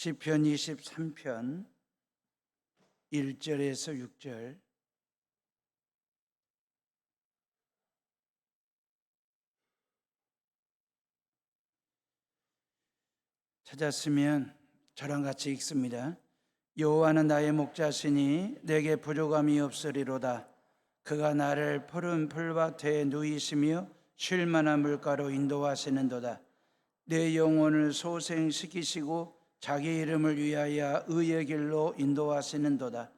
시편 23편 1절에서 6절. 찾았으면 저랑 같이 읽습니다. 여호와는 나의 목자시니 내게 부족함이 없으리로다. 그가 나를 푸른 풀밭에 누이시며 쉴 만한 물가로 인도하시는도다. 내 영혼을 소생시키시고 자기 이름을 위하여 의의 길로 인도하시는도다.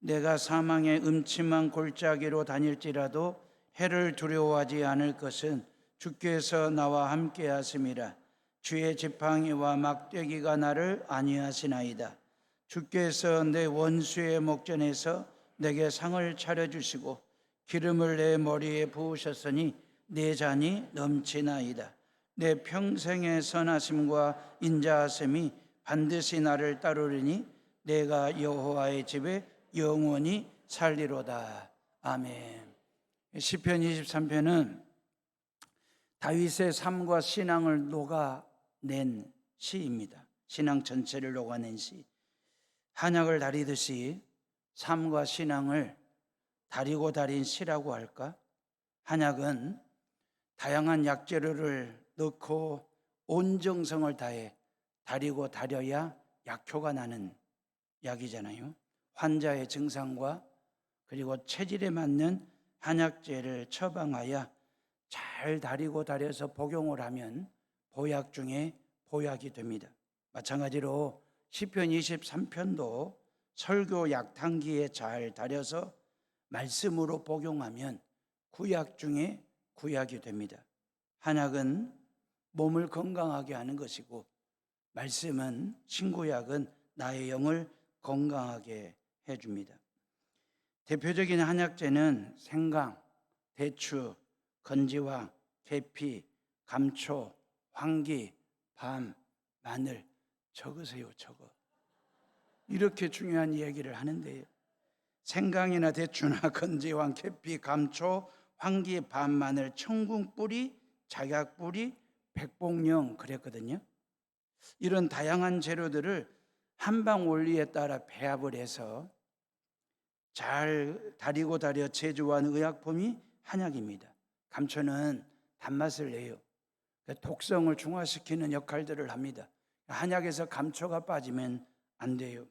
내가 사망의 음침한 골짜기로 다닐지라도 해를 두려워하지 않을 것은 주께서 나와 함께 하심이라. 주의 지팡이와 막대기가 나를 안위하시나이다. 주께서 내 원수의 목전에서 내게 상을 차려주시고 기름을 내 머리에 부으셨으니 내 잔이 넘치나이다. 내 평생의 선하심과 인자하심이 반드시 나를 따르리니 내가 여호와의 집에 영원히 살리로다. 아멘. 시편 23편은 다윗의 삶과 신앙을 녹아낸 시입니다. 신앙 전체를 녹아낸 시. 한약을 다리듯이 삶과 신앙을 다리고 다린 시라고 할까? 한약은 다양한 약재료를 넣고 온 정성을 다해 다리고 다려야 약효가 나는 약이잖아요. 환자의 증상과 그리고 체질에 맞는 한약재를 처방하여 잘 다리고 다려서 복용을 하면 보약 중에 보약이 됩니다. 마찬가지로 시편 23편도 설교 약탕기에 잘 다려서 말씀으로 복용하면 구약 중에 구약이 됩니다. 한약은 몸을 건강하게 하는 것이고 말씀은 신구약은 나의 영을 건강하게 해줍니다. 대표적인 한약재는 생강, 대추, 건지황, 계피, 감초, 황기, 밤, 마늘. 적으세요, 적어. 이렇게 중요한 얘기를 하는데요. 생강이나 대추나 건지황, 계피, 감초, 황기, 밤, 마늘, 청궁뿌리, 작약뿌리, 백봉령 그랬거든요. 이런 다양한 재료들을 한방 원리에 따라 배합을 해서 잘 다리고 다려 제조한 의약품이 한약입니다. 감초는 단맛을 내요. 독성을 중화시키는 역할들을 합니다. 한약에서 감초가 빠지면 안 돼요.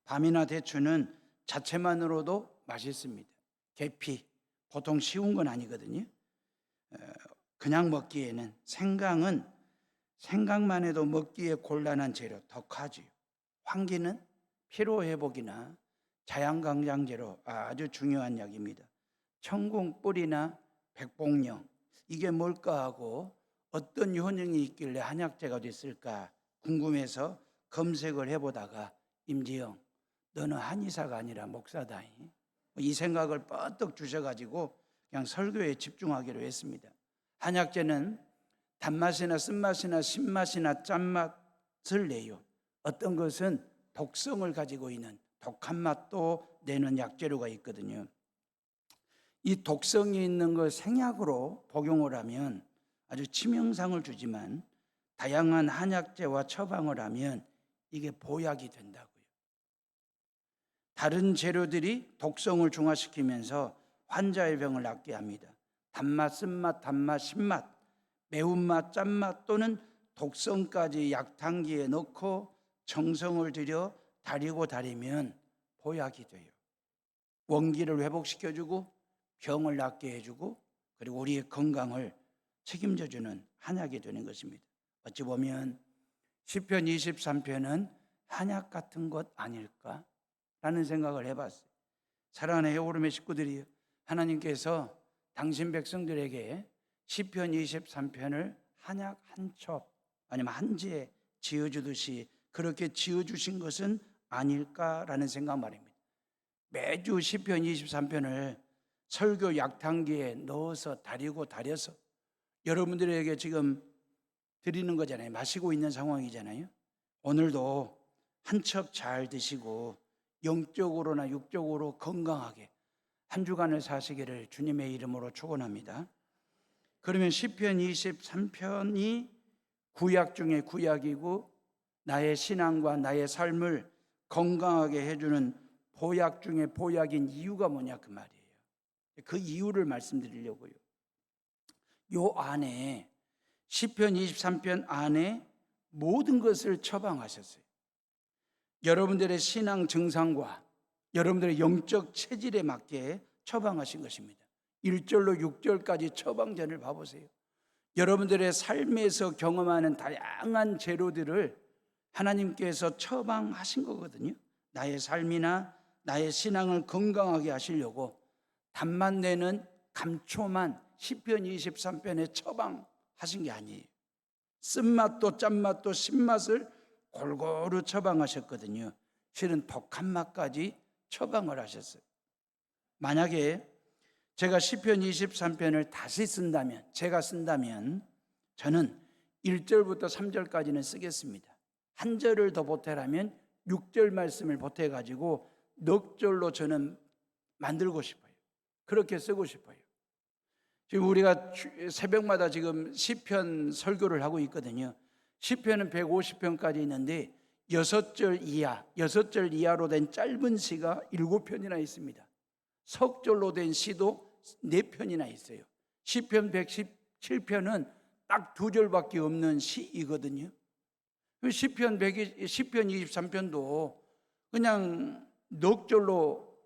밤이나 대추는 자체만으로도 맛있습니다. 계피, 보통 쉬운 건 아니거든요. 그냥 먹기에는 생강은 생각만 해도 먹기에 곤란한 재료, 덕하지요. 황기는 피로회복이나 자양강장제로 아주 중요한 약입니다. 청궁뿌리나 백봉령, 이게 뭘까 하고 어떤 효능이 있길래 한약재가 됐을까 궁금해서 검색을 해보다가 임지영, 너는 한의사가 아니라 목사다. 이 생각을 뻗떡 주셔가지고 그냥 설교에 집중하기로 했습니다. 한약재는 단맛이나 쓴맛이나 신맛이나 짠맛을 내요. 어떤 것은 독성을 가지고 있는 독한 맛도 내는 약재료가 있거든요. 이 독성이 있는 걸 생약으로 복용을 하면 아주 치명상을 주지만 다양한 한약재와 처방을 하면 이게 보약이 된다고요. 다른 재료들이 독성을 중화시키면서 환자의 병을 낫게 합니다. 단맛, 쓴맛, 단맛, 신맛, 매운맛, 짠맛 또는 독성까지 약탕기에 넣고 정성을 들여 다리고 다리면 보약이 돼요. 원기를 회복시켜주고 병을 낫게 해주고 그리고 우리의 건강을 책임져주는 한약이 되는 것입니다. 어찌 보면 시편 23편은 한약 같은 것 아닐까? 라는 생각을 해봤어요. 사랑하는 해오름의 식구들이 하나님께서 당신 백성들에게 시편 23편을 한약 한 첩 아니면 한 지에 지어주듯이 그렇게 지어주신 것은 아닐까라는 생각 말입니다. 매주 시편 23편을 설교 약탕기에 넣어서 다리고 다려서 여러분들에게 지금 드리는 거잖아요. 마시고 있는 상황이잖아요. 오늘도 한 첩 잘 드시고 영적으로나 육적으로 건강하게 한 주간을 사시기를 주님의 이름으로 축원합니다. 그러면 시편 23편이 구약 중에 구약이고 나의 신앙과 나의 삶을 건강하게 해주는 보약 중에 보약인 이유가 뭐냐 그 말이에요. 그 이유를 말씀드리려고요. 요 안에 시편 23편 안에 모든 것을 처방하셨어요. 여러분들의 신앙 증상과 여러분들의 영적 체질에 맞게 처방하신 것입니다. 1절로 6절까지 처방전을 봐보세요. 여러분들의 삶에서 경험하는 다양한 재료들을 하나님께서 처방하신 거거든요. 나의 삶이나 나의 신앙을 건강하게 하시려고 단맛 내는 감초만 시편 23편에 처방하신 게 아니에요. 쓴맛도 짠맛도 신맛을 골고루 처방하셨거든요. 실은 독한 맛까지 처방을 하셨어요. 만약에 제가 시편 23편을 다시 쓴다면, 제가 쓴다면 저는 1절부터 3절까지는 쓰겠습니다. 한 절을 더 보태라면 6절 말씀을 보태가지고 넉 절로 저는 만들고 싶어요. 그렇게 쓰고 싶어요. 지금 우리가 새벽마다 지금 시편 설교를 하고 있거든요. 시편은 150편까지 있는데 6절 이하로 된 짧은 시가 7편이나 있습니다. 석절로 된 시도 4편이나 있어요. 시편 117편은 딱 2절밖에 없는 시이거든요. 시편 23편도 그냥 넉 절로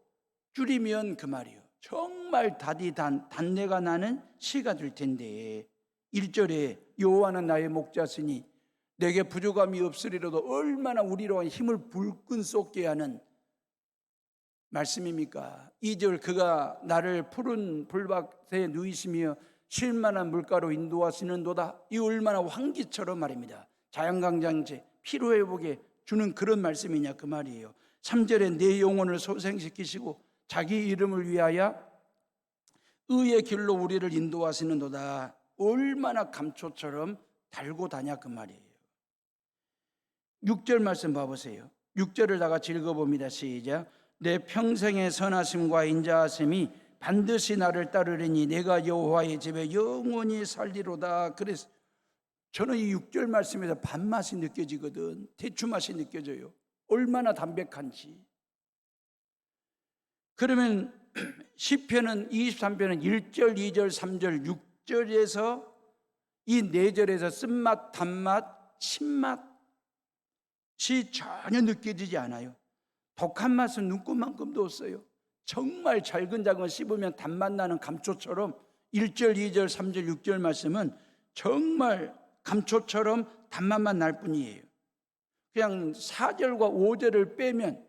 줄이면 그 말이에요. 정말 단내가 나는 시가 될 텐데 1절에 여호와는 나의 목자시니 내게 부족함이 없으리로도 얼마나 우리로 힘을 불끈 쏟게 하는 말씀입니까? 2절 그가 나를 푸른 풀밭에 누이시며 쉴만한 물가로 인도하시는도다. 이 얼마나 환기처럼 말입니다. 자연강장제 피로회복에 주는 그런 말씀이냐 그 말이에요. 3절에 내 영혼을 소생시키시고 자기 이름을 위하여 의의 길로 우리를 인도하시는도다. 얼마나 감초처럼 달고 다냐 그 말이에요. 6절 말씀 봐보세요. 6절을 다 같이 읽어봅니다. 시작. 내 평생의 선하심과 인자하심이 반드시 나를 따르리니 내가 여호와의 집에 영원히 살리로다. 그래서 저는 이 6절 말씀에서 밥맛이 느껴지거든. 대추맛이 느껴져요. 얼마나 담백한지. 그러면 시편은 23편은 1절, 2절, 3절, 6절에서 이 4절에서 쓴맛, 단맛, 신맛이 전혀 느껴지지 않아요. 독한 맛은 눈꽃만큼도 없어요. 정말 잘근잘근 씹으면 단맛 나는 감초처럼 1절, 2절, 3절, 6절 말씀은 정말 감초처럼 단맛만 날 뿐이에요. 그냥 4절과 5절을 빼면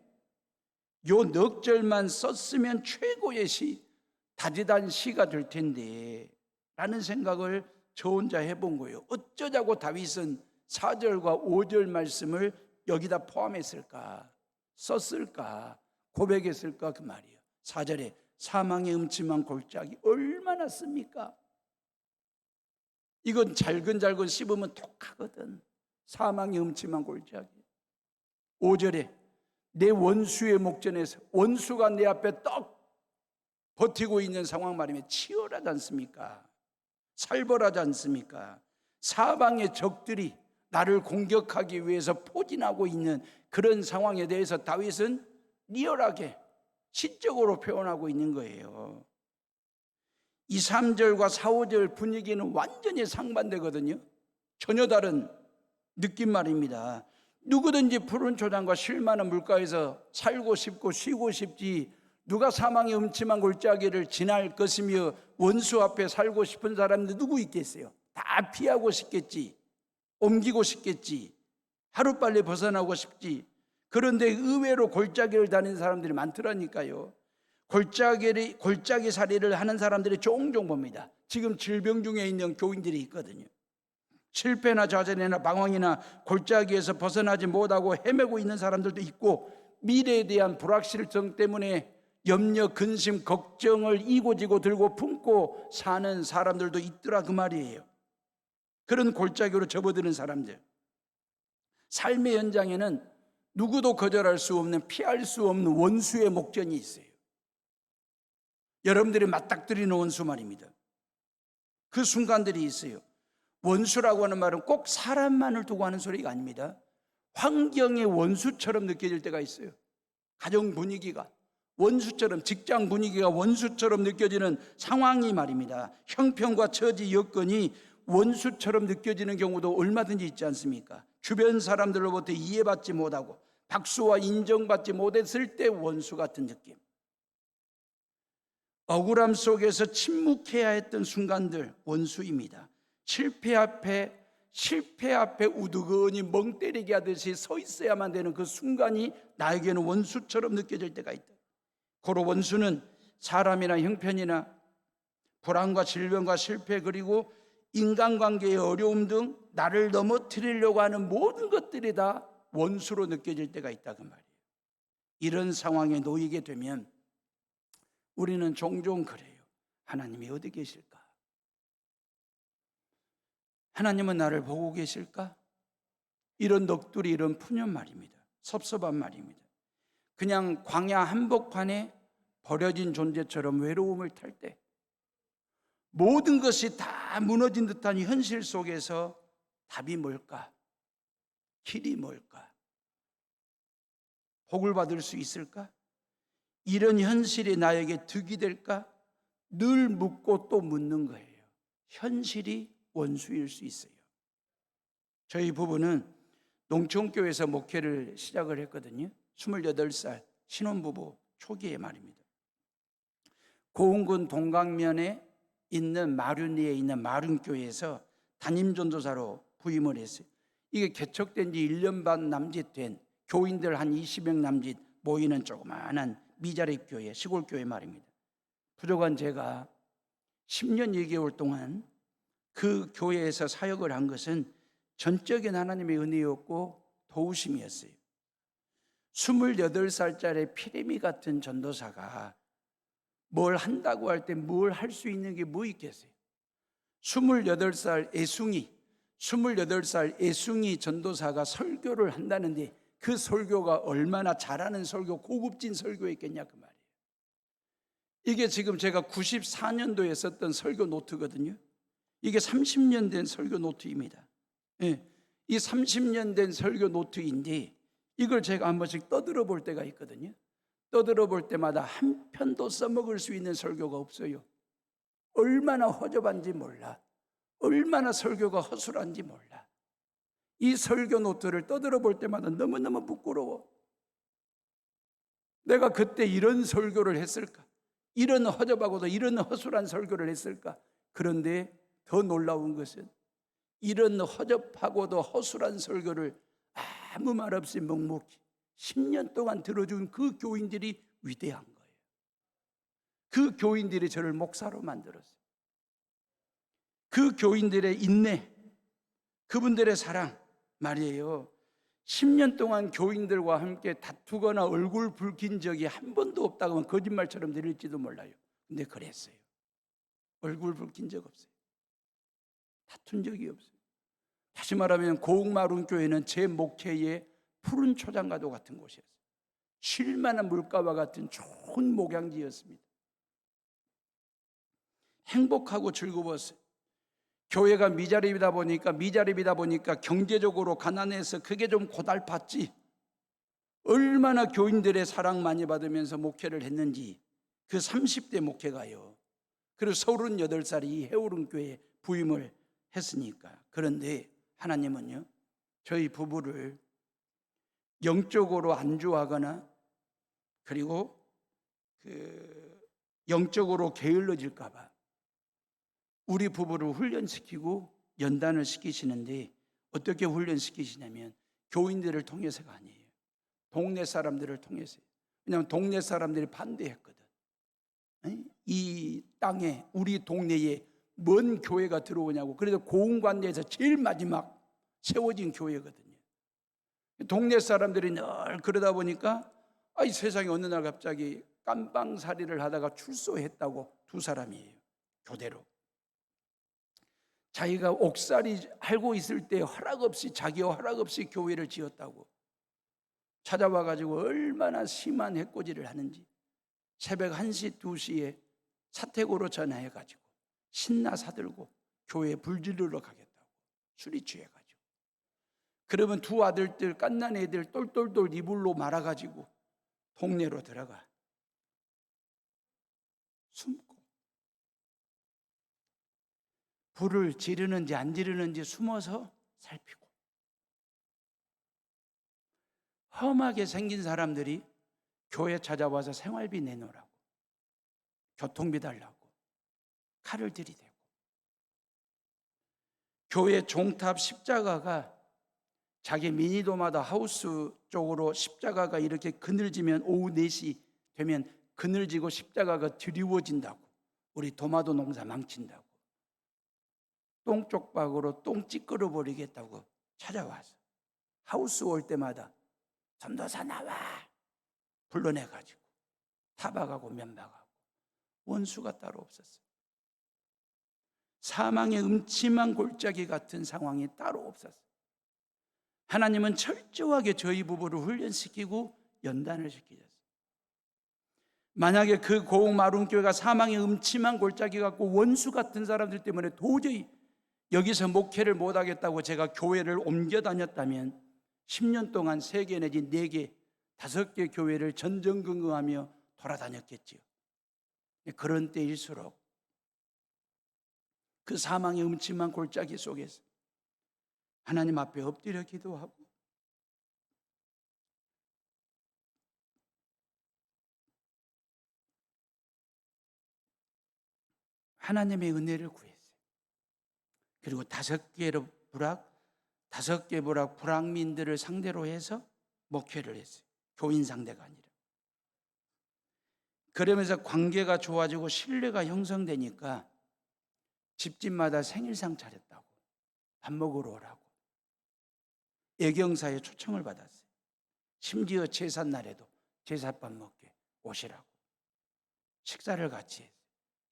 요 넉 절만 썼으면 최고의 시, 다지단 시가 될 텐데 라는 생각을 저 혼자 해본 거예요. 어쩌자고 다윗은 4절과 5절 말씀을 여기다 포함했을까, 썼을까, 고백했을까 그 말이에요. 4절에 사망의 음침한 골짜기 얼마나 씁니까? 이건 잘근잘근 씹으면 독하거든. 사망의 음침한 골짜기. 5절에 내 원수의 목전에서 원수가 내 앞에 떡 버티고 있는 상황 말이면 치열하지 않습니까? 살벌하지 않습니까? 사방의 적들이 나를 공격하기 위해서 포진하고 있는 그런 상황에 대해서 다윗은 리얼하게 시적으로 표현하고 있는 거예요. 2, 3절과 4, 5절 분위기는 완전히 상반되거든요. 전혀 다른 느낌 말입니다. 누구든지 푸른 초장과 쉴만한 물가에서 살고 싶고 쉬고 싶지 누가 사망의 음침한 골짜기를 지날 것이며 원수 앞에 살고 싶은 사람들 누구 있겠어요? 다 피하고 싶겠지. 옮기고 싶겠지. 하루빨리 벗어나고 싶지. 그런데 의외로 골짜기를 다니는 사람들이 많더라니까요. 골짜기 살이를 하는 사람들이 종종 봅니다. 지금 질병 중에 있는 교인들이 있거든요. 실패나 좌절이나 방황이나 골짜기에서 벗어나지 못하고 헤매고 있는 사람들도 있고 미래에 대한 불확실성 때문에 염려, 근심, 걱정을 이고지고 들고 품고 사는 사람들도 있더라 그 말이에요. 그런 골짜기로 접어드는 사람들. 삶의 현장에는 누구도 거절할 수 없는 피할 수 없는 원수의 목전이 있어요. 여러분들이 맞닥뜨리는 원수 말입니다. 그 순간들이 있어요. 원수라고 하는 말은 꼭 사람만을 두고 하는 소리가 아닙니다. 환경의 원수처럼 느껴질 때가 있어요. 가정 분위기가 원수처럼, 직장 분위기가 원수처럼 느껴지는 상황이 말입니다. 형편과 처지, 여건이 원수처럼 느껴지는 경우도 얼마든지 있지 않습니까? 주변 사람들로부터 이해받지 못하고 박수와 인정받지 못했을 때 원수 같은 느낌. 억울함 속에서 침묵해야 했던 순간들, 원수입니다. 실패 앞에 우두커니 멍 때리게 하듯이 서 있어야만 되는 그 순간이 나에게는 원수처럼 느껴질 때가 있다. 고로 원수는 사람이나 형편이나 불안과 질병과 실패, 그리고 인간관계의 어려움 등 나를 넘어뜨리려고 하는 모든 것들이 다 원수로 느껴질 때가 있다, 그 말이에요. 이런 상황에 놓이게 되면 우리는 종종 그래요. 하나님이 어디 계실까? 하나님은 나를 보고 계실까? 이런 넋두리, 이런 푸념 말입니다. 섭섭한 말입니다. 그냥 광야 한복판에 버려진 존재처럼 외로움을 탈 때, 모든 것이 다 무너진 듯한 현실 속에서 답이 뭘까? 길이 뭘까? 복을 받을 수 있을까? 이런 현실이 나에게 득이 될까? 늘 묻고 또 묻는 거예요. 현실이 원수일 수 있어요. 저희 부부는 농촌교회에서 목회를 시작을 했거든요. 28살 신혼부부 초기에 말입니다. 고흥군 동강면에 있는 마륜리에 있는 마륜교회에서 담임전도사로 부임을 했어요. 이게 개척된 지 1년 반 남짓 된 교인들 한 20명 남짓 모이는 조그마한 미자리 교회, 시골 교회 말입니다. 부족한 제가 10년 2개월 동안 그 교회에서 사역을 한 것은 전적인 하나님의 은혜였고 도우심이었어요. 28살짜리 피레미 같은 전도사가 뭘 한다고 할 때 뭘 할 수 있는 게 뭐 있겠어요? 28살 애숭이 전도사가 설교를 한다는데 그 설교가 얼마나 잘하는 설교, 고급진 설교였겠냐, 그 말이에요. 이게 지금 제가 94년도에 썼던 설교 노트거든요. 이게 30년 된 설교 노트입니다. 예, 이 30년 된 설교 노트인데 이걸 제가 한 번씩 떠들어 볼 때가 있거든요. 떠들어 볼 때마다 한 편도 써먹을 수 있는 설교가 없어요. 얼마나 허접한지 몰라. 얼마나 설교가 허술한지 몰라. 이 설교 노트를 떠들어 볼 때마다 너무너무 부끄러워. 내가 그때 이런 설교를 했을까? 이런 허접하고도 이런 허술한 설교를 했을까? 그런데 더 놀라운 것은 이런 허접하고도 허술한 설교를 아무 말 없이 묵묵히 10년 동안 들어준 그 교인들이 위대한 거예요. 그 교인들이 저를 목사로 만들었어요. 그 교인들의 인내, 그분들의 사랑 말이에요. 10년 동안 교인들과 함께 다투거나 얼굴 붉힌 적이 한 번도 없다고 하면 거짓말처럼 들릴지도 몰라요. 근데 그랬어요. 얼굴 붉힌 적 없어요. 다툰 적이 없어요. 다시 말하면 고흥마룬교회는 제 목회의 푸른 초장과도 같은 곳이었어요. 쉴만한 물가와 같은 좋은 목양지였습니다. 행복하고 즐거웠어요. 교회가 미자립이다 보니까 경제적으로 가난해서 그게 좀 고달팠지. 얼마나 교인들의 사랑 많이 받으면서 목회를 했는지 그 30대 목회가요. 그리고 38살이 해오름교회에 부임을 했으니까. 그런데 하나님은요, 저희 부부를 영적으로 안주하거나 그리고 영적으로 게을러질까 봐 우리 부부를 훈련시키고 연단을 시키시는데 어떻게 훈련시키시냐면 교인들을 통해서가 아니에요. 동네 사람들을 통해서요. 왜냐하면 동네 사람들이 반대했거든. 이 땅에 우리 동네에 뭔 교회가 들어오냐고. 그래서 고흥관내에서 제일 마지막 세워진 교회거든요. 동네 사람들이 늘 그러다 보니까 이 세상에 어느 날 갑자기 깜빵살이를 하다가 출소했다고 두 사람이에요. 교대로. 자기가 옥살이 알고 있을 때 자기와 허락 없이 교회를 지었다고 찾아와가지고 얼마나 심한 해코지를 하는지 새벽 1시 2시에 사택으로 전화해가지고 신나 사들고 교회에 불 지르러 가겠다고 술이 취해가지고 그러면 두 아들들 갓난 애들 똘똘똘 이불로 말아가지고 동네로 들어가 숨고, 불을 지르는지 안 지르는지 숨어서 살피고, 험하게 생긴 사람들이 교회 찾아와서 생활비 내놓으라고, 교통비 달라고 칼을 들이대고, 교회 종탑 십자가가 자기 미니도마다 하우스 쪽으로 십자가가 이렇게 그늘지면 오후 4시 되면 그늘지고 십자가가 드리워진다고, 우리 도마도 농사 망친다고, 똥 쪽박으로 똥 찌끄러 버리겠다고 찾아와서 하우스 올 때마다 전도사 나와 불러내가지고 타박하고 면박하고, 원수가 따로 없었어요. 사망의 음침한 골짜기 같은 상황이 따로 없었어요. 하나님은 철저하게 저희 부부를 훈련시키고 연단을 시키셨어요. 만약에 그 고흥 마룬교회가 사망의 음침한 골짜기 같고 원수 같은 사람들 때문에 도저히 여기서 목회를 못하겠다고 제가 교회를 옮겨 다녔다면 10년 동안 3개 내지 4개, 5개 교회를 전전긍긍하며 돌아다녔겠지요. 그런 때일수록 그 사망의 음침한 골짜기 속에서 하나님 앞에 엎드려 기도하고, 하나님의 은혜를 구했어요. 그리고 5개 부락 불황민들을 상대로 해서 목회를 했어요. 교인 상대가 아니라. 그러면서 관계가 좋아지고 신뢰가 형성되니까 집집마다 생일상 차렸다고, 밥 먹으러 오라고, 애경사에 초청을 받았어요. 심지어 제삿날에도 제삿밥 먹게 오시라고 식사를 같이 했어요.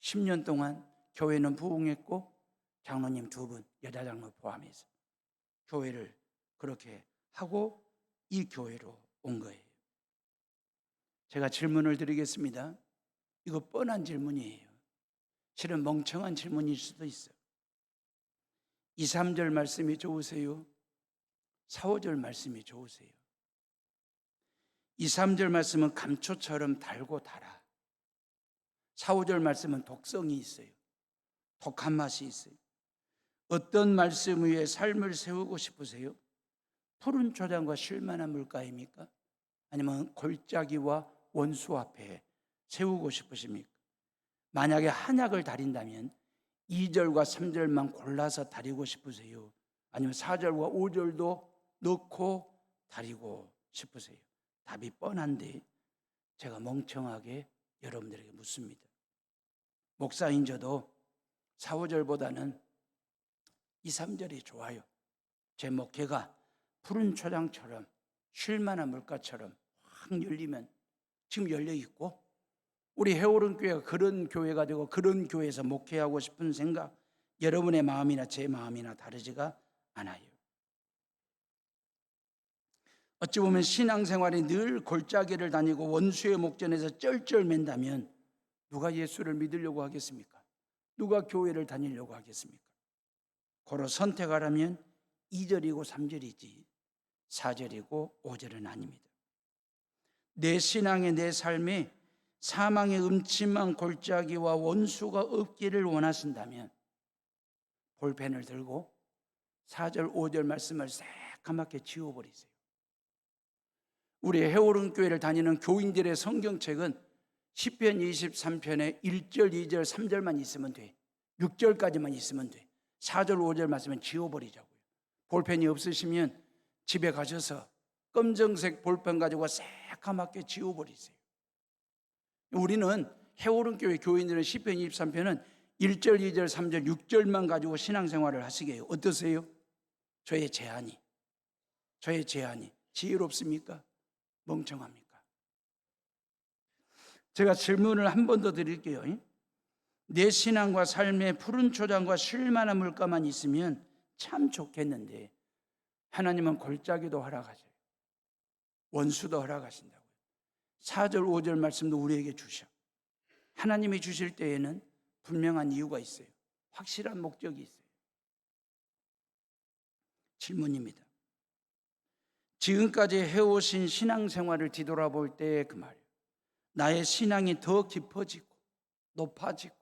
10년 동안 교회는 부흥했고, 장로님 2분, 여자 장로 포함해서 교회를 그렇게 하고 이 교회로 온 거예요. 제가 질문을 드리겠습니다. 이거 뻔한 질문이에요. 실은 멍청한 질문일 수도 있어요. 2, 3절 말씀이 좋으세요? 4, 5절 말씀이 좋으세요? 2, 3절 말씀은 감초처럼 달고 달아. 4, 5절 말씀은 독성이 있어요. 독한 맛이 있어요. 어떤 말씀 위에 삶을 세우고 싶으세요? 푸른 초장과 쉴만한 물가입니까? 아니면 골짜기와 원수 앞에 세우고 싶으십니까? 만약에 한약을 다린다면 2절과 3절만 골라서 다리고 싶으세요? 아니면 4절과 5절도 넣고 다리고 싶으세요? 답이 뻔한데 제가 멍청하게 여러분들에게 묻습니다. 목사인 저도 4, 5절보다는 2, 3절이 좋아요. 제 목회가 푸른 초장처럼 쉴만한 물가처럼 확 열리면 지금 열려 있고, 우리 해오른 교회가 그런 교회가 되고 그런 교회에서 목회하고 싶은 생각, 여러분의 마음이나 제 마음이나 다르지가 않아요. 어찌 보면 신앙생활이 늘 골짜기를 다니고 원수의 목전에서 쩔쩔맨다면 누가 예수를 믿으려고 하겠습니까? 누가 교회를 다니려고 하겠습니까? 고로 선택하라면 2절이고 3절이지 4절이고 5절은 아닙니다. 내 신앙의 내 삶에 사망의 음침한 골짜기와 원수가 없기를 원하신다면 볼펜을 들고 4절 5절 말씀을 새까맣게 지워버리세요. 우리 해오른 교회를 다니는 교인들의 성경책은 시편 23편에 1절 2절 3절만 있으면 돼. 6절까지만 있으면 돼. 4절 5절 말씀은 지워버리자고요. 볼펜이 없으시면 집에 가셔서 검정색 볼펜 가지고 새까맣게 지워버리세요. 우리는 해오른 교회 교인들은 시편 23편은 1절, 2절, 3절, 6절만 가지고 신앙생활을 하시게요. 어떠세요? 저의 제안이 지혜롭습니까? 멍청합니까? 제가 질문을 한 번 더 드릴게요. 내 신앙과 삶에 푸른 초장과 쉴만한 물가만 있으면 참 좋겠는데 하나님은 골짜기도 허락하셔요. 원수도 허락하신다고요. 4절 5절 말씀도 우리에게 주셔. 하나님이 주실 때에는 분명한 이유가 있어요. 확실한 목적이 있어요. 질문입니다. 지금까지 해오신 신앙생활을 뒤돌아볼 때 그 말이에요. 나의 신앙이 더 깊어지고 높아지고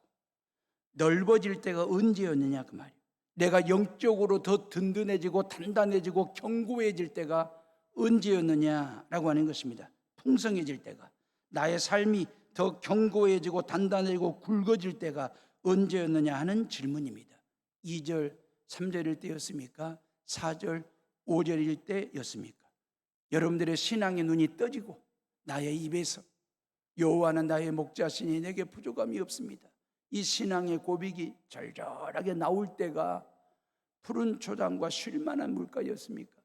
넓어질 때가 언제였느냐 그 말이에요. 내가 영적으로 더 든든해지고 단단해지고 견고해질 때가 언제였느냐라고 하는 것입니다. 풍성해질 때가, 나의 삶이 더 견고해지고 단단해지고 굵어질 때가 언제였느냐 하는 질문입니다. 2절, 3절일 때였습니까? 4절, 5절일 때였습니까? 여러분들의 신앙의 눈이 떠지고 나의 입에서 여호와는 나의 목자시니 내게 부족함이 없습니다, 이 신앙의 고백이 절절하게 나올 때가 푸른 초장과 쉴만한 물가였습니까?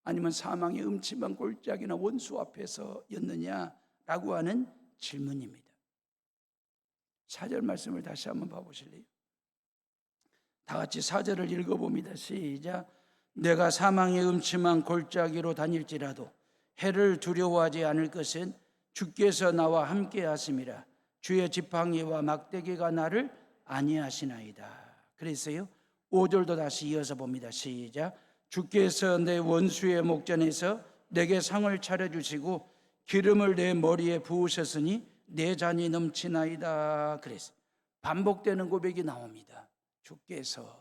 아니면 사망의 음침한 골짜기나 원수 앞에서였느냐라고 하는 질문입니다. 4절 말씀을 다시 한번 봐보실래요? 다 같이 4절을 읽어봅니다. 시작. 내가 사망의 음침한 골짜기로 다닐지라도 해를 두려워하지 않을 것은 주께서 나와 함께 하심이라. 주의 지팡이와 막대기가 나를 안위하시나이다. 그래서요 5절도 다시 이어서 봅니다. 시작. 주께서 내 원수의 목전에서 내게 상을 차려주시고 기름을 내 머리에 부으셨으니 내 잔이 넘치나이다. 그래서 반복되는 고백이 나옵니다. 주께서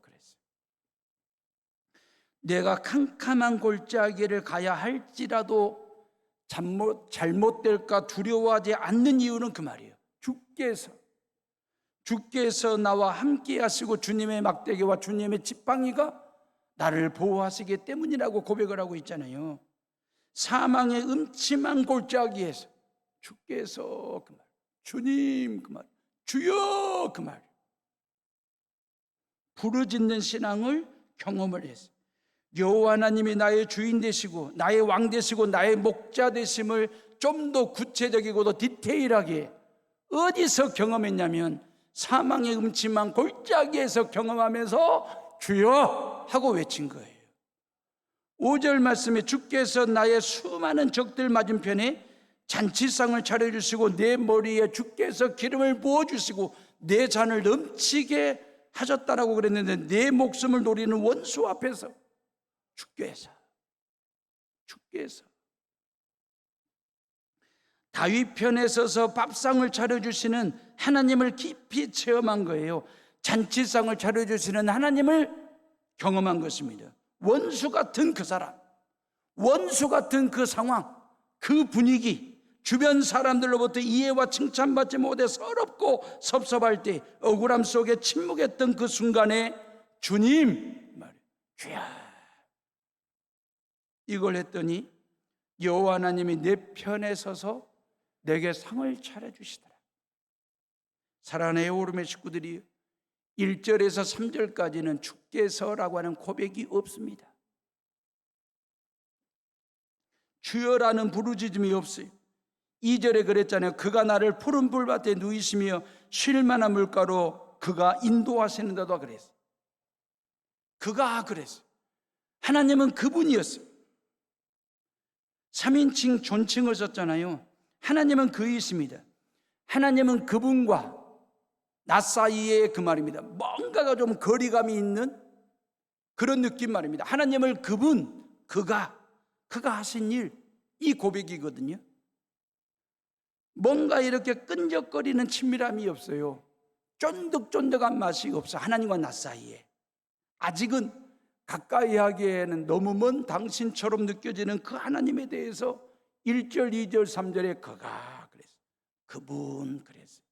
그랬어요. 내가 캄캄한 골짜기를 가야 할지라도 잘못될까 두려워하지 않는 이유는 그 말이에요. 주께서 나와 함께 하시고 주님의 막대기와 주님의 지팡이가 나를 보호하시기 때문이라고 고백을 하고 있잖아요. 사망의 음침한 골짜기에서 주께서 그 말, 주님 그 말, 주여 그 말, 부르짖는 신앙을 경험을 했어요. 여호와 하나님이 나의 주인 되시고 나의 왕 되시고 나의 목자 되심을 좀 더 구체적이고 더 디테일하게 어디서 경험했냐면 사망의 음침한 골짜기에서 경험하면서 주여 하고 외친 거예요. 5절 말씀에 주께서 나의 수많은 적들 맞은편에 잔치상을 차려주시고 내 머리에 주께서 기름을 부어주시고 내 잔을 넘치게 하셨다라고 그랬는데, 내 목숨을 노리는 원수 앞에서 주께서 다윗 편에 서서 밥상을 차려주시는 하나님을 깊이 체험한 거예요. 잔치상을 차려주시는 하나님을 경험한 것입니다. 원수 같은 그 사람, 원수 같은 그 상황, 그 분위기, 주변 사람들로부터 이해와 칭찬받지 못해 서럽고 섭섭할 때 억울함 속에 침묵했던 그 순간에 주님 말이에요. 주야, 이걸 했더니 여호와 하나님이 내 편에 서서 내게 상을 차려주시더라. 사랑하는 애오름의 식구들이 1절에서 3절까지는 주께서라고 하는 고백이 없습니다. 주여라는 부르짖음이 없어요. 2절에 그랬잖아요. 그가 나를 푸른 풀밭에 누이시며 쉴만한 물가로 그가 인도하시는데도 그랬어요. 그가 그랬어요. 하나님은 그분이었어요. 3인칭 존칭을 썼잖아요. 하나님은 그이십니다. 하나님은 그분과 나 사이에 그 말입니다. 뭔가가 좀 거리감이 있는 그런 느낌 말입니다. 하나님을 그분, 그가 하신 일, 이 고백이거든요. 뭔가 이렇게 끈적거리는 친밀함이 없어요. 쫀득쫀득한 맛이 없어. 하나님과 나 사이에 아직은 가까이 하기에는 너무 먼 당신처럼 느껴지는 그 하나님에 대해서 1절, 2절, 3절에 그가 그랬어요. 그분 그랬어요.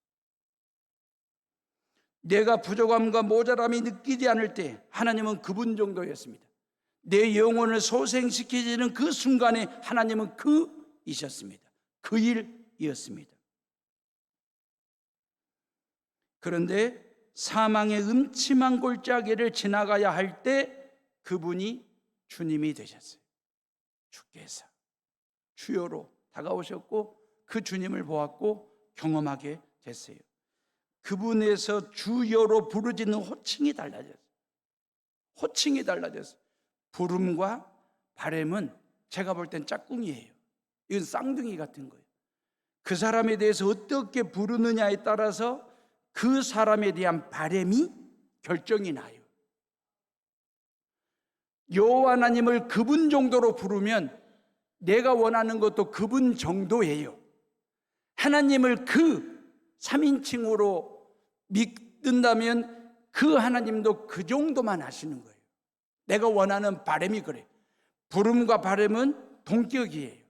내가 부족함과 모자람이 느끼지 않을 때 하나님은 그분 정도였습니다. 내 영혼을 소생시키는 그 순간에 하나님은 그이셨습니다. 그 일이었습니다. 그런데 사망의 음침한 골짜기를 지나가야 할 때 그분이 주님이 되셨어요. 주께서 주여로 다가오셨고 그 주님을 보았고 경험하게 됐어요. 그분에서 주여로 부르짖는 호칭이 달라졌어요. 호칭이 달라졌어요. 부름과 바램은 제가 볼 땐 짝꿍이에요. 이건 쌍둥이 같은 거예요. 그 사람에 대해서 어떻게 부르느냐에 따라서 그 사람에 대한 바램이 결정이 나요. 여호와 하나님을 그분 정도로 부르면 내가 원하는 것도 그분 정도예요. 하나님을 그 3인칭으로 믿는다면 그 하나님도 그 정도만 하시는 거예요. 내가 원하는 바람이 그래요. 부름과 바람은 동격이에요.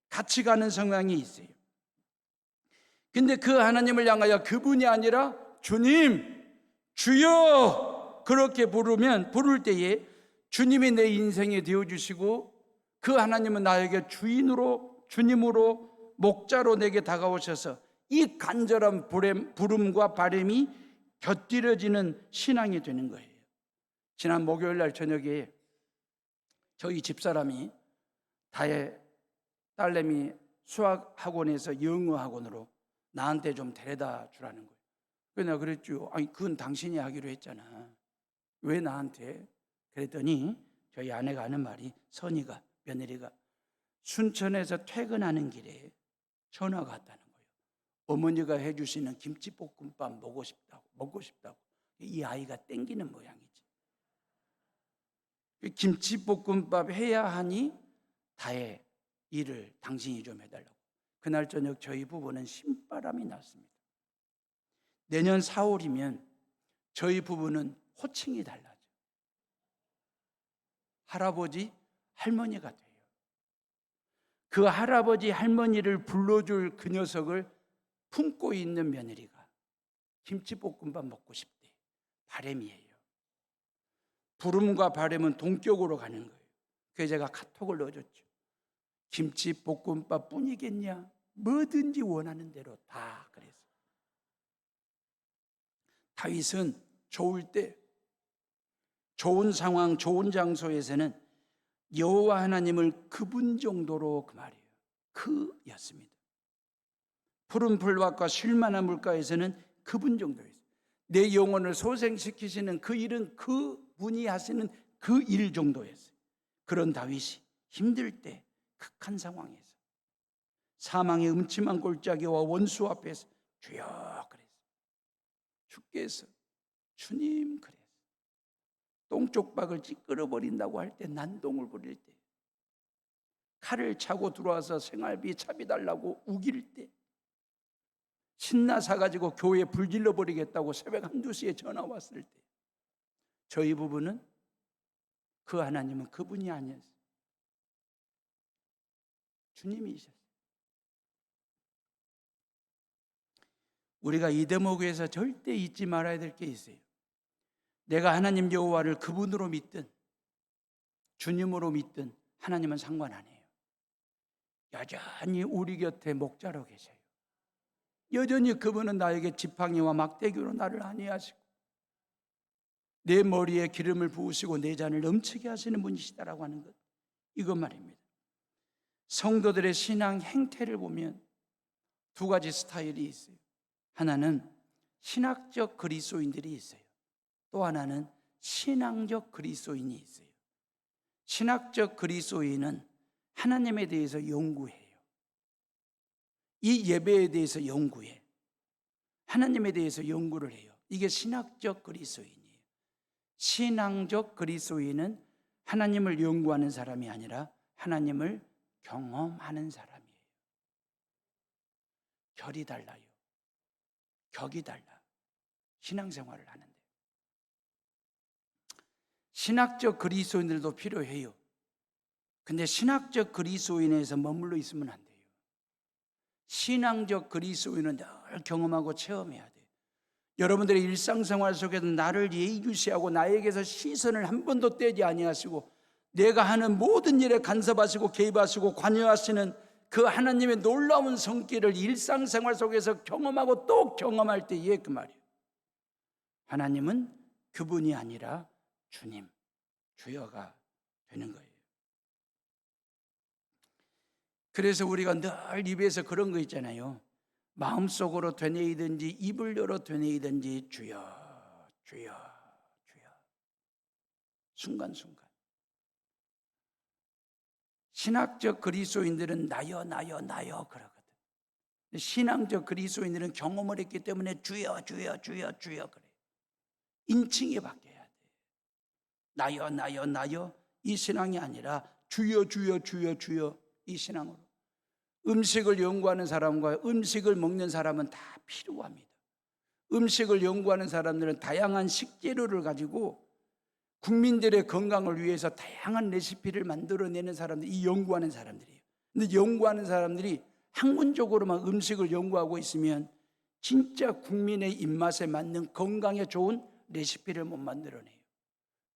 같이 가는 성향이 있어요. 근데 그 하나님을 향하여 그분이 아니라 주님, 주여 그렇게 부를 때에 주님이 내 인생에 되어주시고 그 하나님은 나에게 주님으로 목자로 내게 다가오셔서 이 간절한 부름과 바람이 곁들여지는 신앙이 되는 거예요. 지난 목요일 날 저녁에 저희 집사람이 딸내미 수학학원에서 영어학원으로 나한테 좀 데려다 주라는 거예요. 그래서 내가 그랬죠. 아니 그건 당신이 하기로 했잖아. 왜 나한테? 그랬더니 저희 아내가 하는 말이, 선이가, 며느리가 순천에서 퇴근하는 길에 전화가 왔다는 거예요. 어머니가 해주시는 김치볶음밥 먹고 싶다고. 이 아이가 땡기는 모양이지. 김치볶음밥 해야 하니 다의 일을 당신이 좀 해달라고. 그날 저녁 저희 부부는 신바람이 났습니다. 내년 4월이면 저희 부부는 호칭이 달라져. 할아버지, 할머니가 돼요. 그 할아버지, 할머니를 불러줄 그 녀석을 품고 있는 며느리가 김치볶음밥 먹고 싶대. 바람이에요. 부름과 바람은 동격으로 가는 거예요. 그래서 제가 카톡을 넣어줬죠. 김치볶음밥 뿐이겠냐? 뭐든지 원하는 대로 다. 그래서 다윗은 좋을 때, 좋은 상황, 좋은 장소에서는 여호와 하나님을 그분 정도로, 그 말이에요, 그였습니다. 푸른 풀밭과 쉴만한 물가에서는 그분 정도였어요. 내 영혼을 소생시키시는 그 일은 그분이 하시는 그 일 정도였어요. 그런 다윗이 힘들 때, 극한 상황에서, 사망의 음침한 골짜기와 원수 앞에서 주여 그랬어요. 주께서, 주님 그랬어요. 똥쪽박을 찌끄러버린다고 할 때, 난동을 부릴 때, 칼을 차고 들어와서 생활비 차비 달라고 우길 때, 신나 사가지고 교회에 불질러 버리겠다고 새벽 1-2시에 전화 왔을 때, 저희 부부는 그 하나님은 그분이 아니었어요. 주님이셨어요. 우리가 이 대목에서 절대 잊지 말아야 될 게 있어요. 내가 하나님 여호와를 그분으로 믿든 주님으로 믿든 하나님은 상관 안 해요. 여전히 우리 곁에 목자로 계세요. 여전히 그분은 나에게 지팡이와 막대기로 나를 안위하시고 내 머리에 기름을 부으시고 내 잔을 넘치게 하시는 분이시다라고 하는 것, 이것 말입니다. 성도들의 신앙 행태를 보면 두 가지 스타일이 있어요. 하나는 신학적 그리스도인들이 있어요. 또 하나는 신앙적 그리스도인이 있어요. 신학적 그리스도인은 하나님에 대해서 연구해요. 이 예배에 대해서 연구해. 하나님에 대해서 연구를 해요. 이게 신학적 그리스도인이에요. 신앙적 그리스도인은 하나님을 연구하는 사람이 아니라 하나님을 경험하는 사람이에요. 결이 달라요. 격이 달라. 신앙생활을 하는데 신학적 그리스도인들도 필요해요. 근데 신학적 그리스도인에서 머물러 있으면 안 돼요. 신앙적 그리스도인은 늘 경험하고 체험해야 돼요. 여러분들의 일상생활 속에서 나를 예의주시하고 나에게서 시선을 한 번도 떼지 아니하시고 내가 하는 모든 일에 간섭하시고 개입하시고 관여하시는 그 하나님의 놀라운 성격을 일상생활 속에서 경험하고 또 경험할 때에 그 말이에요. 하나님은 그분이 아니라 주님, 주여가 되는 거예요. 그래서 우리가 늘 입에서 그런 거 있잖아요. 마음속으로 되뇌이든지 입을 열어 되뇌이든지 주여, 주여, 주여. 순간순간. 신학적 그리스도인들은 나여, 나여, 나여 그러거든. 신앙적 그리스도인들은 경험을 했기 때문에 주여, 주여, 주여, 주여 그래요. 인칭이 바뀌어야 돼. 나여, 나여, 나여. 이 신앙이 아니라 주여 주여 주여 주여 이 신앙으로. 음식을 연구하는 사람과 음식을 먹는 사람은 다 필요합니다. 음식을 연구하는 사람들은 다양한 식재료를 가지고 국민들의 건강을 위해서 다양한 레시피를 만들어내는 사람들, 이 연구하는 사람들이에요. 근데 연구하는 사람들이 학문적으로만 음식을 연구하고 있으면 진짜 국민의 입맛에 맞는 건강에 좋은 레시피를 못 만들어내요.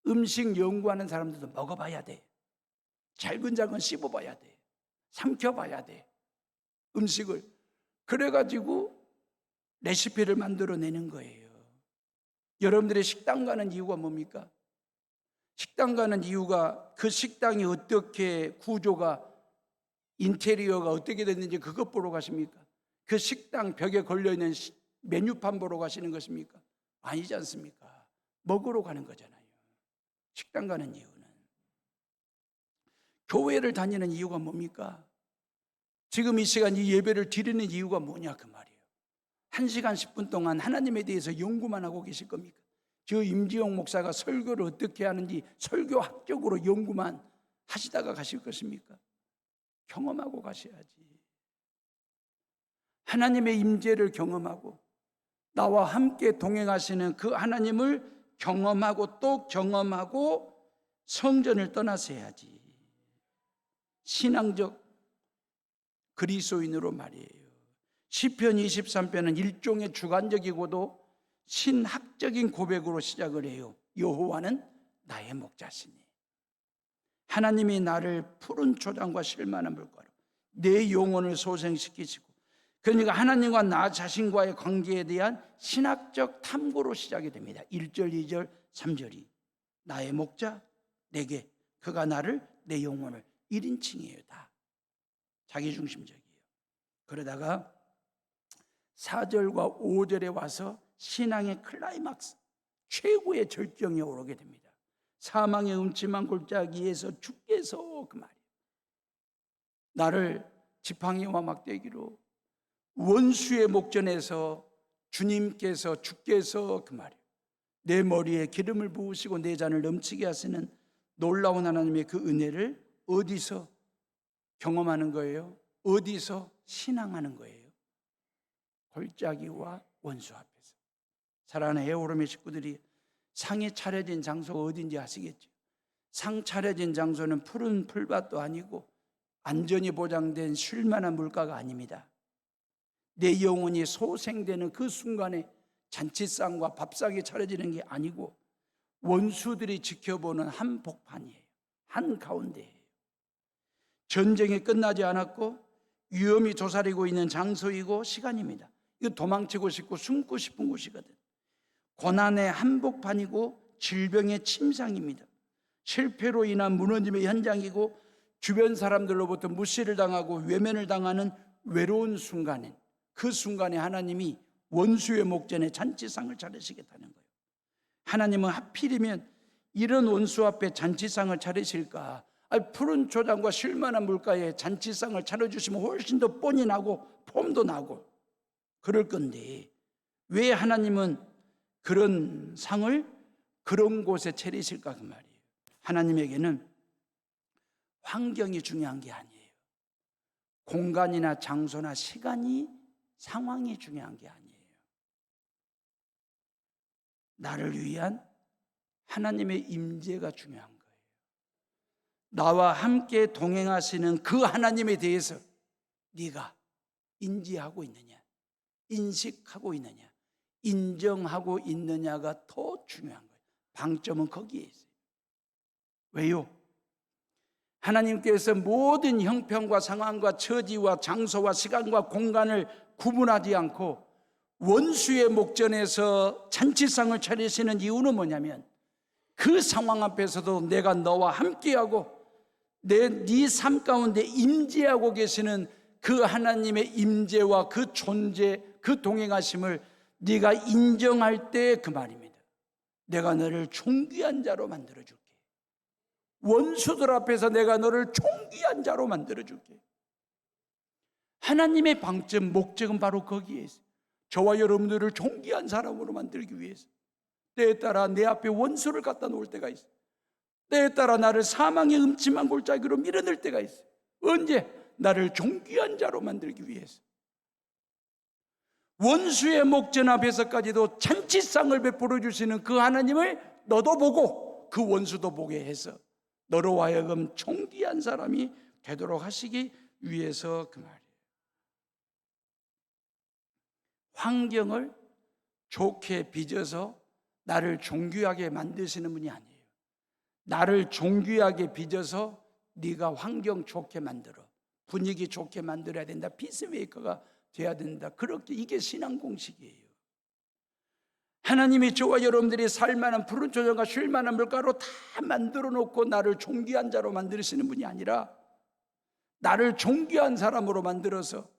음식 연구하는 사람들도 먹어봐야 돼. 잘근잘근 씹어봐야 돼. 삼켜봐야 돼. 음식을. 그래가지고 레시피를 만들어내는 거예요. 여러분들의 식당 가는 이유가 뭡니까? 식당 가는 이유가 그 식당이 어떻게 구조가, 인테리어가 어떻게 됐는지 그것 보러 가십니까? 그 식당 벽에 걸려있는 메뉴판 보러 가시는 것입니까? 아니지 않습니까? 먹으러 가는 거잖아요. 식당 가는 이유는. 교회를 다니는 이유가 뭡니까? 지금 이 시간 이 예배를 드리는 이유가 뭐냐 그 말이에요. 1시간 10분 동안 하나님에 대해서 연구만 하고 계실 겁니까? 저 임지영 목사가 설교를 어떻게 하는지 설교학적으로 연구만 하시다가 가실 것입니까? 경험하고 가셔야지. 하나님의 임재를 경험하고 나와 함께 동행하시는 그 하나님을 경험하고 또 경험하고 성전을 떠나셔야지. 신앙적 그리스도인으로 말이에요. 시편 23편은 일종의 주관적이고도 신학적인 고백으로 시작을 해요. 여호와는 나의 목자시니 하나님이 나를 푸른 초장과 쉴만한 물가로 내 영혼을 소생시키시고, 그러니까 하나님과 나 자신과의 관계에 대한 신학적 탐구로 시작이 됩니다. 1절, 2절, 3절이 나의 목자 내게 그가 나를 내 영혼을 1인칭이에요. 다 자기중심적이에요. 그러다가 4절과 5절에 와서 신앙의 클라이막스, 최고의 절정에 오르게 됩니다. 사망의 음침한 골짜기에서 주께서 그 말이에요. 나를 지팡이와 막대기로 원수의 목전에서 주님께서 주께서 그 말이에요. 내 머리에 기름을 부으시고 내 잔을 넘치게 하시는 놀라운 하나님의 그 은혜를 어디서 경험하는 거예요? 어디서 신앙하는 거예요? 골짜기와 원수 앞에서. 사랑하는 에어오름의 식구들이 상이 차려진 장소가 어딘지 아시겠죠? 상 차려진 장소는 푸른 풀밭도 아니고 안전이 보장된 쉴만한 물가가 아닙니다. 내 영혼이 소생되는 그 순간에 잔치상과 밥상이 차려지는 게 아니고 원수들이 지켜보는 한복판이에요. 한가운데예요. 전쟁이 끝나지 않았고 위험이 도사리고 있는 장소이고 시간입니다. 이거 도망치고 싶고 숨고 싶은 곳이거든. 고난의 한복판이고 질병의 침상입니다. 실패로 인한 무너짐의 현장이고 주변 사람들로부터 무시를 당하고 외면을 당하는 외로운 순간엔, 그 순간에 하나님이 원수의 목전에 잔치상을 차리시겠다는 거예요. 하나님은 하필이면 이런 원수 앞에 잔치상을 차리실까? 푸른 초장과 쉴만한 물가에 잔치상을 차려주시면 훨씬 더 뻔히 나고 폼도 나고 그럴 건데, 왜 하나님은 그런 상을 그런 곳에 차리실까 그 말이에요. 하나님에게는 환경이 중요한 게 아니에요. 공간이나 장소나 시간이, 상황이 중요한 게 아니에요. 나를 위한 하나님의 임재가 중요한 거예요. 나와 함께 동행하시는 그 하나님에 대해서 네가 인지하고 있느냐, 인식하고 있느냐, 인정하고 있느냐가 더 중요한 거예요. 방점은 거기에 있어요. 왜요? 하나님께서 모든 형편과 상황과 처지와 장소와 시간과 공간을 구분하지 않고 원수의 목전에서 잔치상을 차리시는 이유는 뭐냐면, 그 상황 앞에서도 내가 너와 함께하고 네 삶 가운데 임재하고 계시는 그 하나님의 임재와 그 존재, 그 동행하심을 네가 인정할 때 그 말입니다. 내가 너를 존귀한 자로 만들어줄게. 원수들 앞에서 내가 너를 존귀한 자로 만들어줄게. 하나님의 방점, 목적은 바로 거기에 있어요. 저와 여러분들을 존귀한 사람으로 만들기 위해서 때에 따라 내 앞에 원수를 갖다 놓을 때가 있어요. 때에 따라 나를 사망의 음침한 골짜기로 밀어넣을 때가 있어요. 언제? 나를 존귀한 자로 만들기 위해서. 원수의 목전 앞에서까지도 잔치상을 베풀어 주시는 그 하나님을 너도 보고 그 원수도 보게 해서 너로 하여금 존귀한 사람이 되도록 하시기 위해서 그 말이에요. 환경을 좋게 빚어서 나를 존귀하게 만드시는 분이 아니에요. 나를 존귀하게 빚어서 네가 환경 좋게 만들어, 분위기 좋게 만들어야 된다, 피스메이커가 돼야 된다. 그렇게 이게 신앙 공식이에요. 하나님이 저와 여러분들이 살만한 푸른 초장과 쉴만한 물가로 다 만들어 놓고 나를 존귀한 자로 만드시는 분이 아니라 나를 존귀한 사람으로 만들어서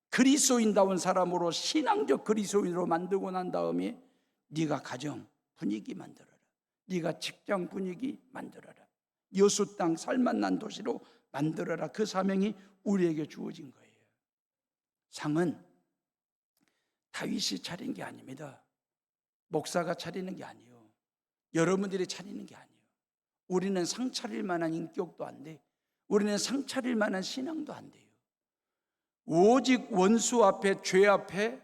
그리스도인다운 사람으로, 신앙적 그리스도인으로 만들고 난 다음에 네가 가정 분위기 만들어라, 네가 직장 분위기 만들어라, 여수 땅 살만난 도시로 만들어라. 그 사명이 우리에게 주어진 거예요. 상은 다윗이 차린 게 아닙니다. 목사가 차리는 게 아니에요. 여러분들이 차리는 게 아니에요. 우리는 상 차릴 만한 인격도 안 돼. 우리는 상 차릴 만한 신앙도 안 돼요. 오직 원수 앞에, 죄 앞에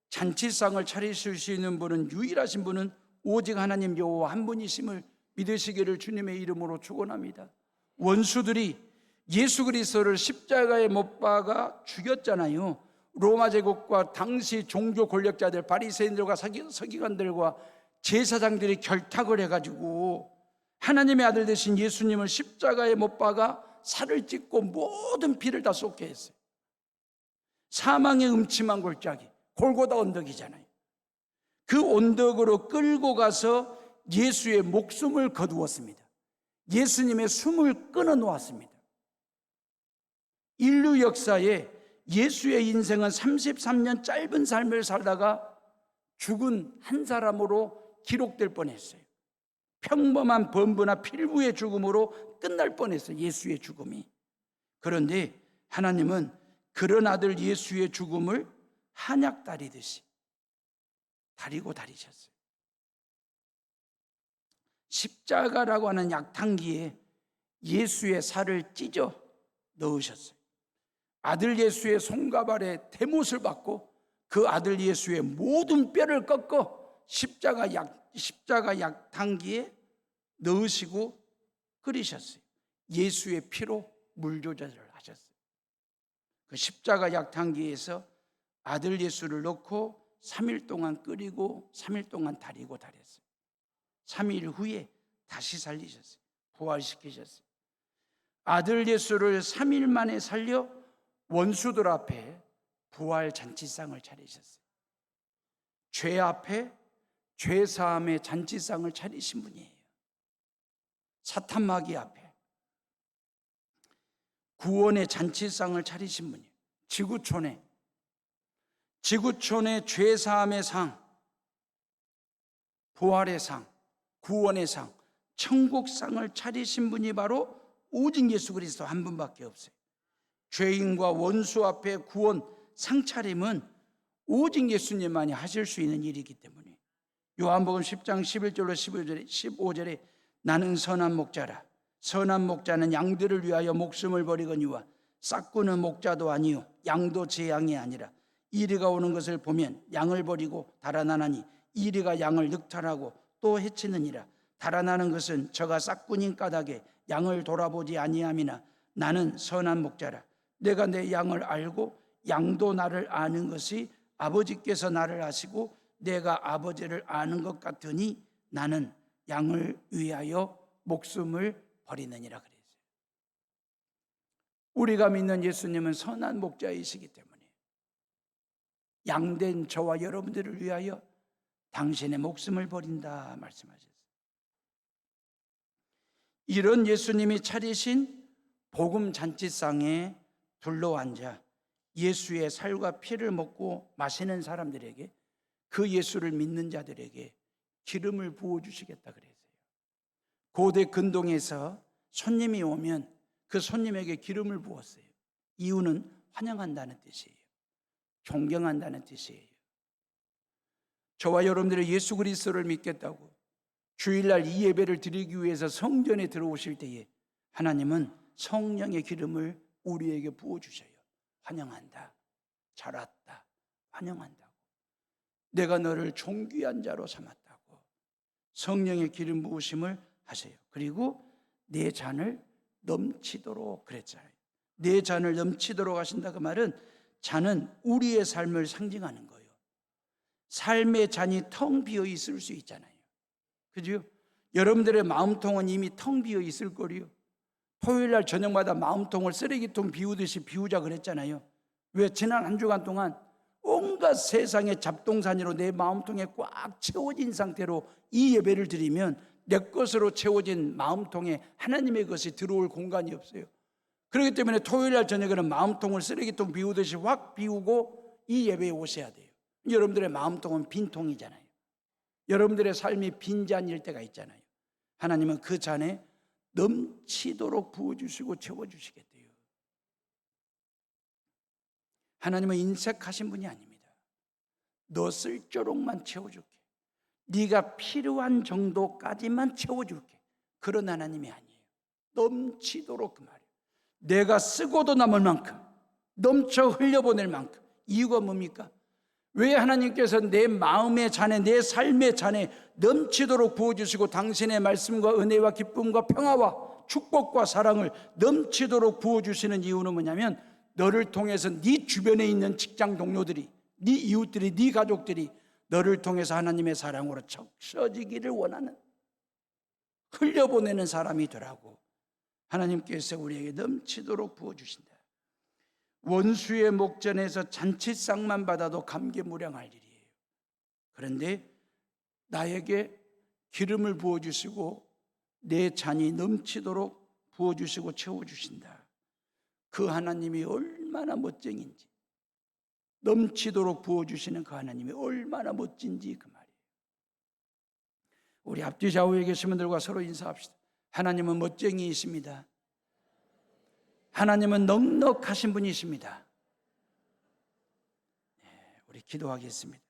잔치상을 차리실 수 있는 분은, 유일하신 분은 오직 하나님 여호와 한 분이심을 믿으시기를 주님의 이름으로 축원합니다. 원수들이 예수 그리스도를 십자가에 못 박아 죽였잖아요. 로마 제국과 당시 종교 권력자들, 바리새인들과 서기관들과 제사장들이 결탁을 해가지고 하나님의 아들 되신 예수님을 십자가에 못 박아 살을 찢고 모든 피를 다 쏟게 했어요. 사망의 음침한 골짜기, 골고다 언덕이잖아요. 그 언덕으로 끌고 가서 예수의 목숨을 거두었습니다. 예수님의 숨을 끊어 놓았습니다. 인류 역사에 예수의 인생은 33년 짧은 삶을 살다가 죽은 한 사람으로 기록될 뻔했어요. 평범한 범부나 필부의 죽음으로 끝날 뻔했어요, 예수의 죽음이. 그런데 하나님은 그런 아들 예수의 죽음을 한약 다리듯이 다리고 다리셨어요. 십자가라고 하는 약탕기에 예수의 살을 찢어 넣으셨어요. 아들 예수의 손가발에 대못을 받고 그 아들 예수의 모든 뼈를 꺾어 십자가 약탕기에 넣으시고 끓이셨어요. 예수의 피로 물 조절을 하셨어요. 그 십자가 약탕기에서 아들 예수를 넣고 3일 동안 끓이고 3일 동안 다리고 다렸어요. 3일 후에 다시 살리셨어요. 부활시키셨어요. 아들 예수를 3일 만에 살려 원수들 앞에 부활 잔치상을 차리셨어요. 죄 앞에 죄 사함의 잔치상을 차리신 분이에요. 사탄 마귀 앞에 구원의 잔치상을 차리신 분이에요. 지구촌의 죄 사함의 상, 부활의 상, 구원의 상, 천국상을 차리신 분이 바로 오직 예수 그리스도 한 분밖에 없어요. 죄인과 원수 앞에 구원, 상차림은 오직 예수님만이 하실 수 있는 일이기 때문에 요한복음 10장 11절로 15절에 나는 선한 목자라. 선한 목자는 양들을 위하여 목숨을 버리거니와 싹구는 목자도 아니요 양도 제 양이 아니라 이리가 오는 것을 보면 양을 버리고 달아나나니 이리가 양을 늑탈하고 또 해치느니라. 달아나는 것은 저가 싹꾼인 까닭에 양을 돌아보지 아니함이나 나는 선한 목자라. 내가 내 양을 알고 양도 나를 아는 것이 아버지께서 나를 아시고 내가 아버지를 아는 것 같으니 나는 양을 위하여 목숨을 버리느니라 그랬어요. 우리가 믿는 예수님은 선한 목자이시기 때문에 양된 저와 여러분들을 위하여 당신의 목숨을 버린다 말씀하셨어요. 이런 예수님이 차리신 복음 잔치상에 둘러앉아 예수의 살과 피를 먹고 마시는 사람들에게, 그 예수를 믿는 자들에게 기름을 부어주시겠다 그랬어요. 고대 근동에서 손님이 오면 그 손님에게 기름을 부었어요. 이유는 환영한다는 뜻이에요. 존경한다는 뜻이에요. 저와 여러분들이 예수 그리스도를 믿겠다고 주일날 이 예배를 드리기 위해서 성전에 들어오실 때에 하나님은 성령의 기름을 우리에게 부어주셔요. 환영한다. 잘 왔다. 환영한다고. 내가 너를 존귀한 자로 삼았다고. 성령의 기름 부으심을 하세요. 그리고 내 잔을 넘치도록 그랬잖아요. 내 잔을 넘치도록 하신다. 그 말은 잔은 우리의 삶을 상징하는 거예요. 삶의 잔이 텅 비어 있을 수 있잖아요. 그죠? 여러분들의 마음통은 이미 텅 비어 있을 거리요. 토요일날 저녁마다 마음통을 쓰레기통 비우듯이 비우자 그랬잖아요. 왜? 지난 한 주간 동안 온갖 세상의 잡동사니로 내 마음통에 꽉 채워진 상태로 이 예배를 드리면 내 것으로 채워진 마음통에 하나님의 것이 들어올 공간이 없어요. 그렇기 때문에 토요일날 저녁에는 마음통을 쓰레기통 비우듯이 확 비우고 이 예배에 오셔야 돼요. 여러분들의 마음통은 빈통이잖아요. 여러분들의 삶이 빈잔일 때가 있잖아요. 하나님은 그 잔에 넘치도록 부어주시고 채워주시겠대요. 하나님은 인색하신 분이 아닙니다. 너 쓸조록만 채워줄게. 네가 필요한 정도까지만 채워줄게. 그런 하나님이 아니에요. 넘치도록 그 말이에요. 내가 쓰고도 남을 만큼, 넘쳐 흘려보낼 만큼. 이유가 뭡니까? 왜 하나님께서 내 마음의 잔에, 내 삶의 잔에 넘치도록 부어주시고 당신의 말씀과 은혜와 기쁨과 평화와 축복과 사랑을 넘치도록 부어주시는 이유는 뭐냐면, 너를 통해서 네 주변에 있는 직장 동료들이, 네 이웃들이, 네 가족들이 너를 통해서 하나님의 사랑으로 적셔지기를 원하는, 흘려보내는 사람이 되라고 하나님께서 우리에게 넘치도록 부어주신다. 원수의 목전에서 잔치상만 받아도 감개무량할 일이에요. 그런데 나에게 기름을 부어주시고 내 잔이 넘치도록 부어주시고 채워주신다. 그 하나님이 얼마나 멋쟁인지, 넘치도록 부어주시는 그 하나님이 얼마나 멋진지 그 말이에요. 우리 앞뒤 좌우에 계신 분들과 서로 인사합시다. 하나님은 멋쟁이이십니다. 하나님은 넉넉하신 분이십니다. 네, 우리 기도하겠습니다.